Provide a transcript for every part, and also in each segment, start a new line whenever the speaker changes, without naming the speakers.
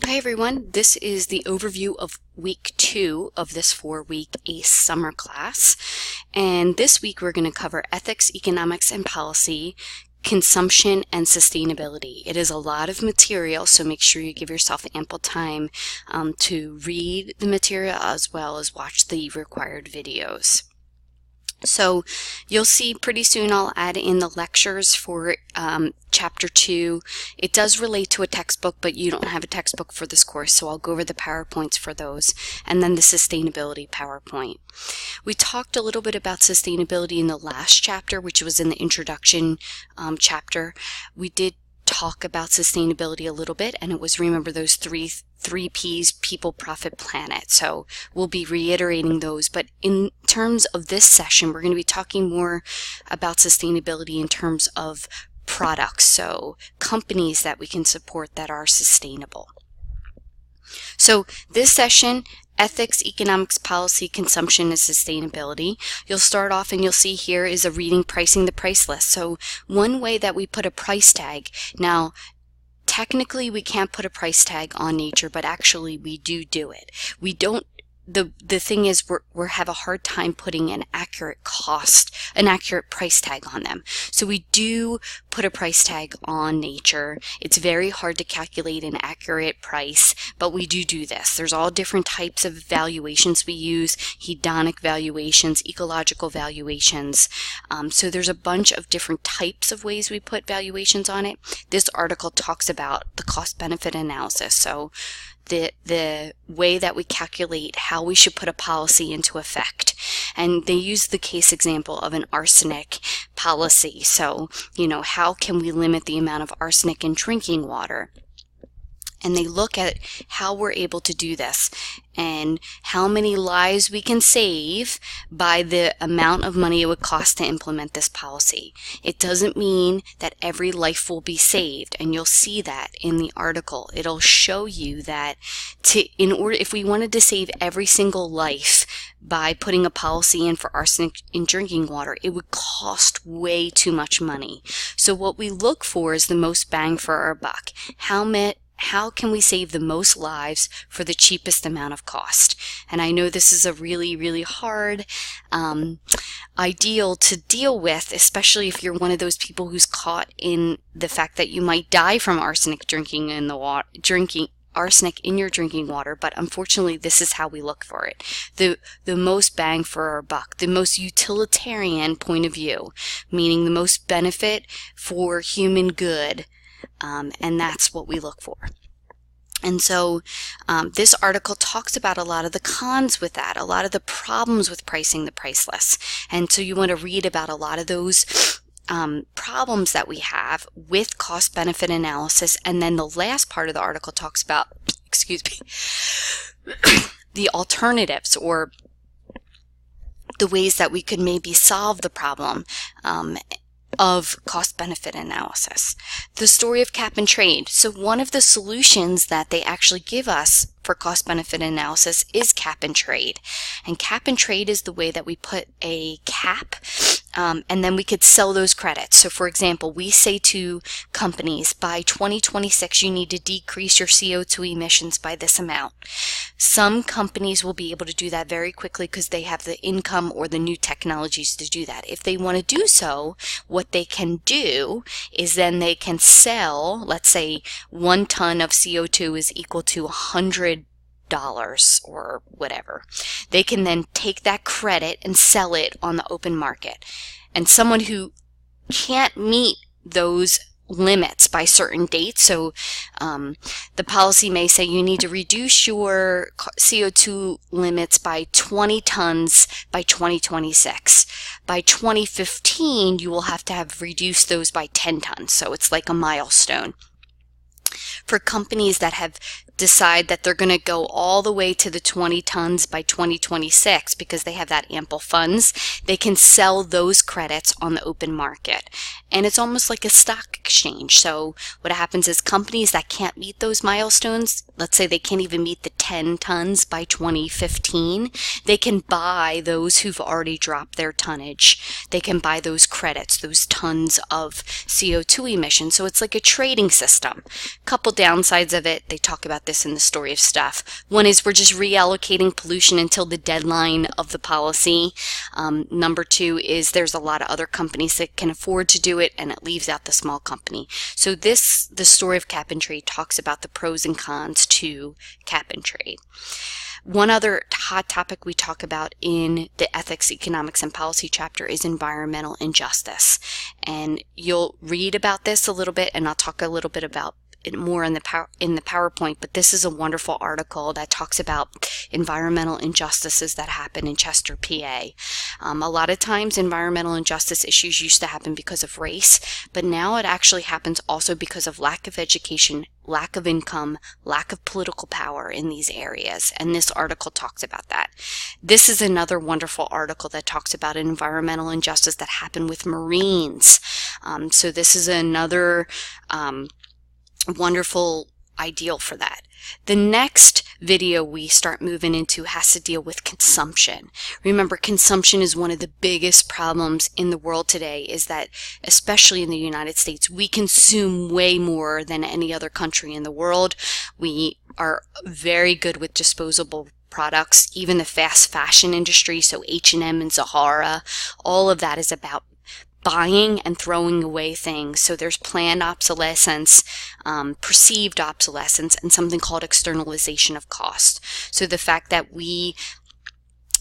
Hi everyone, this is the overview of week 2 of this 4-week ACE summer class. And this week we're going to cover ethics, economics, and policy, consumption, and sustainability. It is a lot of material, so make sure you give yourself ample time to read the material as well as watch the required videos. So you'll see pretty soon I'll add in the lectures for Chapter 2. It does relate to a textbook, but you don't have a textbook for this course, so I'll go over the PowerPoints for those, and then the sustainability PowerPoint. We talked a little bit about sustainability in the last chapter, which was in the introduction chapter. We did talk about sustainability a little bit, and it was, remember, those three P's: people, profit, planet. So we'll be reiterating those, but in terms of this session we're going to be talking more about sustainability in terms of products, so companies that we can support that are sustainable. So this session: ethics, economics, policy, consumption, and sustainability. You'll start off and you'll see here is a reading pricing the price list. So one way that we put a price tag, now technically we can't put a price tag on nature, but actually we do it. We don't, the thing is we have a hard time putting an accurate cost, an accurate price tag on them. So we do put a price tag on nature. It's very hard to calculate an accurate price, but we do this. There's all different types of valuations we use: hedonic valuations, ecological valuations. So there's a bunch of different types of ways we put valuations on it. This article talks about the cost-benefit analysis. So the way that we calculate how we should put a policy into effect. And they use the case example of an arsenic policy. So, how can we limit the amount of arsenic in drinking water? And they look at how we're able to do this and how many lives we can save by the amount of money it would cost to implement this policy. It doesn't mean that every life will be saved, and you'll see that in the article. It'll show you that if we wanted to save every single life by putting a policy in for arsenic in drinking water, it would cost way too much money. So what we look for is the most bang for our buck. How can we save the most lives for the cheapest amount of cost? And I know this is a really hard ideal to deal with, especially if you're one of those people who's caught in the fact that you might die from arsenic drinking in the water, arsenic in your drinking water. But unfortunately, this is how we look for it. The most bang for our buck, the most utilitarian point of view, meaning the most benefit for human good. And that's what we look for. And so this article talks about a lot of the cons with that, a lot of the problems with pricing the priceless. And so you want to read about a lot of those problems that we have with cost-benefit analysis. And then the last part of the article talks about, the alternatives, or the ways that we could maybe solve the problem of cost-benefit analysis. The story of cap and trade. So one of the solutions that they actually give us for cost-benefit analysis is cap and trade. And cap and trade is the way that we put a cap and then we could sell those credits. So for example, we say to companies, by 2026 you need to decrease your CO2 emissions by this amount. Some companies will be able to do that very quickly because they have the income or the new technologies to do that. If they want to do so, what they can do is then they can sell, let's say 1 ton of CO2 is equal to $100 or whatever. They can then take that credit and sell it on the open market. And someone who can't meet those limits by certain dates, so the policy may say you need to reduce your CO2 limits by 20 tons by 2026. By 2015 you will have to have reduced those by 10 tons, so it's like a milestone. For companies that have decide that they're going to go all the way to the 20 tons by 2026 because they have that ample funds, they can sell those credits on the open market. And it's almost like a stock exchange. So what happens is companies that can't meet those milestones, let's say they can't even meet the 10 tons by 2015, they can buy those who've already dropped their tonnage. They can buy those credits, those tons of CO2 emissions. So it's like a trading system. Couple downsides of it, they talk about this in the Story of Stuff. One is we're just reallocating pollution until the deadline of the policy. Number two is there's a lot of other companies that can afford to do it, and it leaves out the small company. So the Story of Cap and Trade talks about the pros and cons to cap and trade. One other hot topic we talk about in the Ethics, Economics, and Policy chapter is environmental injustice. And you'll read about this a little bit, and I'll talk a little bit about it more in the PowerPoint, but this is a wonderful article that talks about environmental injustices that happen in Chester, PA. A lot of times environmental injustice issues used to happen because of race, but now it actually happens also because of lack of education, lack of income, lack of political power in these areas, and this article talks about that. This is another wonderful article that talks about an environmental injustice that happened with Marines. So this is another wonderful ideal for that. The next video we start moving into has to deal with consumption. Remember, consumption is one of the biggest problems in the world today, is that, especially in the United States, we consume way more than any other country in the world. We are very good with disposable products, even the fast fashion industry, so H&M and Zahara, all of that is about buying and throwing away things. So there's planned obsolescence, perceived obsolescence, and something called externalization of cost. So the fact that we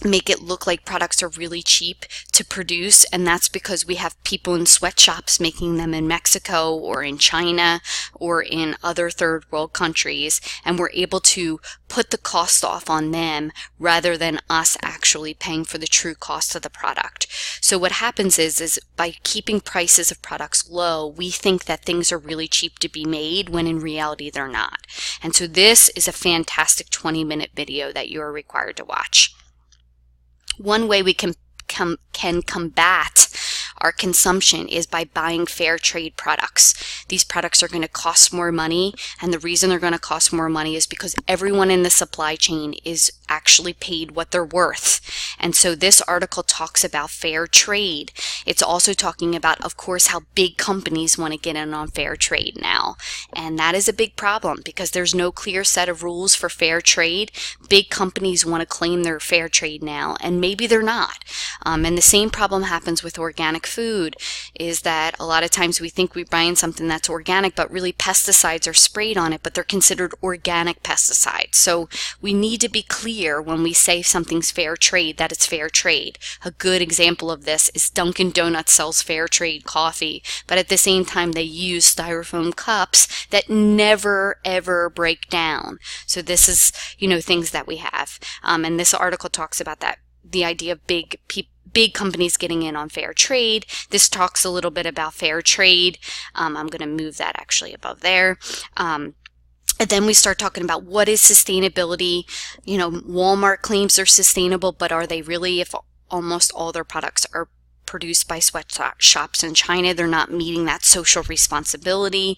make it look like products are really cheap to produce, and that's because we have people in sweatshops making them in Mexico or in China or in other third world countries, and we're able to put the cost off on them rather than us actually paying for the true cost of the product. So what happens is by keeping prices of products low, we think that things are really cheap to be made when in reality they're not. And so this is a fantastic 20-minute video that you are required to watch. One way we can combat our consumption is by buying fair trade products. These products are going to cost more money, and the reason they're going to cost more money is because everyone in the supply chain is actually paid what they're worth. And so this article talks about fair trade. It's also talking about, of course, how big companies want to get in on fair trade now. And that is a big problem because there's no clear set of rules for fair trade. Big companies want to claim they're fair trade now, and maybe they're not. And the same problem happens with organic food, is that a lot of times we think we're buying something that's organic, but really pesticides are sprayed on it, but they're considered organic pesticides. So we need to be clear when we say something's fair trade that it's fair trade. A good example of this is Dunkin' Donuts sells fair trade coffee, but at the same time they use styrofoam cups that never ever break down. So this is, things that we have. And this article talks about that, the idea of big companies getting in on fair trade. This talks a little bit about fair trade. I'm going to move that actually above there. And then we start talking about what is sustainability. Walmart claims they're sustainable, but are they really? If almost all their products are produced by sweatshops in China, they're not meeting that social responsibility.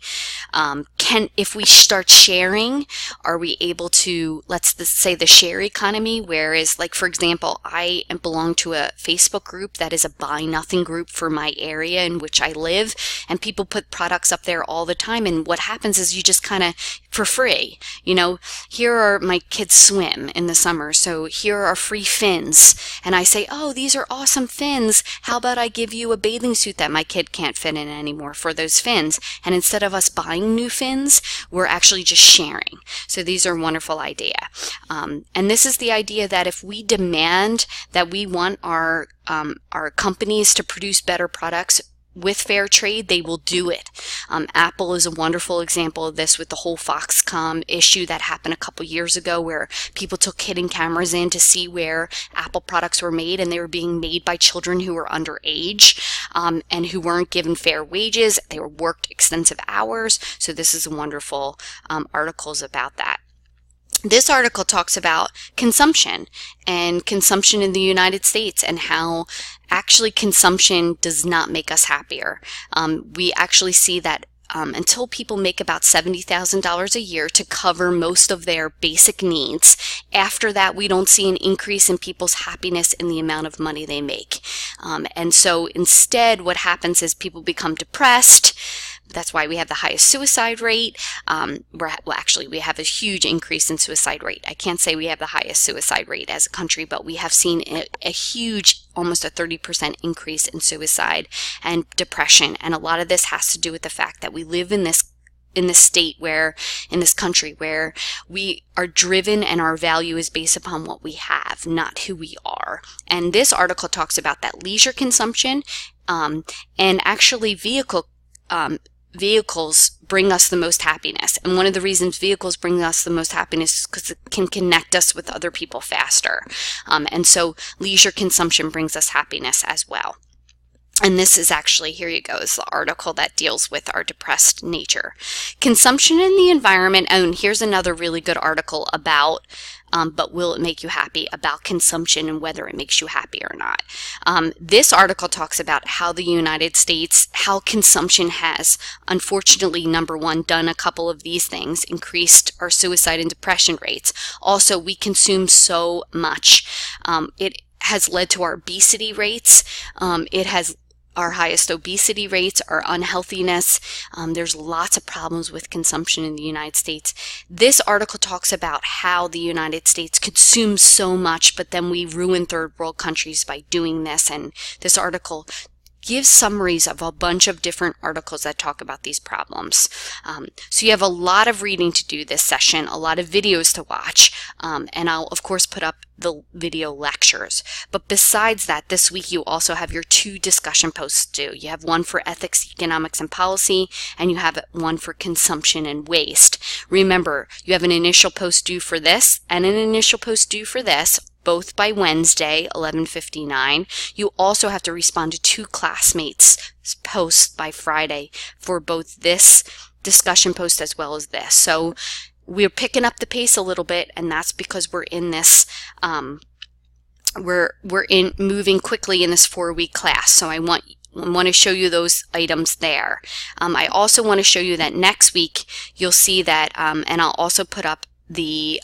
If we start sharing, are we able to, let's say the share economy, whereas, like, for example, I belong to a Facebook group that is a buy nothing group for my area in which I live, and people put products up there all the time, and what happens is you just kind of, for free, here are my kids swim in the summer, so here are free fins, and I say, oh, these are awesome fins, how about I give you a bathing suit that my kid can't fit in anymore for those fins? And instead of us buying new fins, we're actually just sharing. So these are a wonderful idea. And this is the idea that if we demand that we want our companies to produce better products with fair trade, they will do it. Apple is a wonderful example of this with the whole Foxconn issue that happened a couple years ago, where people took hidden cameras in to see where Apple products were made, and they were being made by children who were underage and who weren't given fair wages. They were worked extensive hours. So this is wonderful articles about that. This article talks about consumption and consumption in the United States, and how actually consumption does not make us happier. We actually see that until people make about $70,000 a year to cover most of their basic needs, after that we don't see an increase in people's happiness in the amount of money they make. And so instead what happens is people become depressed, That's why we have the highest suicide rate. Actually, we have a huge increase in suicide rate. I can't say we have the highest suicide rate as a country, but we have seen a huge, almost a 30% increase in suicide and depression. And a lot of this has to do with the fact that we live in this country where we are driven and our value is based upon what we have, not who we are. And this article talks about that leisure consumption, and actually vehicles bring us the most happiness. And one of the reasons vehicles bring us the most happiness is because it can connect us with other people faster. And so leisure consumption brings us happiness as well. And this is actually, here you go, is the article that deals with our depressed nature. Consumption in the environment, and here's another really good article about, but will it make you happy, about consumption and whether it makes you happy or not. This article talks about how the United States, how consumption has, unfortunately, number one, done a couple of these things, increased our suicide and depression rates. Also, we consume so much. It has led to our obesity rates. It has our highest obesity rates, our unhealthiness. There's lots of problems with consumption in the United States. This article talks about how the United States consumes so much, but then we ruin third world countries by doing this. And this article gives summaries of a bunch of different articles that talk about these problems. So you have a lot of reading to do this session, a lot of videos to watch, and I'll of course put up the video lectures. But besides that, this week you also have your 2 discussion posts due. You have one for ethics, economics, and policy, and you have one for consumption and waste. Remember, you have an initial post due for this and an initial post due for this, both by Wednesday, 11:59. You also have to respond to 2 classmates' posts by Friday for both this discussion post as well as this. So we're picking up the pace a little bit, and that's because we're in this, we're moving quickly in this 4-week class. So I want to show you those items there. I also want to show you that next week you'll see that, and I'll also put up the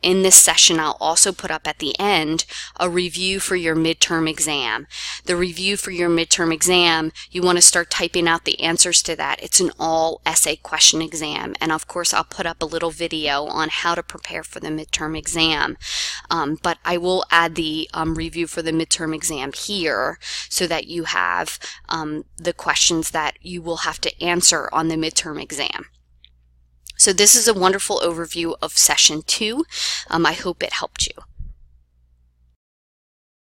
in this session, I'll also put up at the end a review for your midterm exam. The review for your midterm exam, you want to start typing out the answers to that. It's an all essay question exam, and of course I'll put up a little video on how to prepare for the midterm exam, but I will add the review for the midterm exam here so that you have the questions that you will have to answer on the midterm exam. So this is a wonderful overview of session 2. I hope it helped you.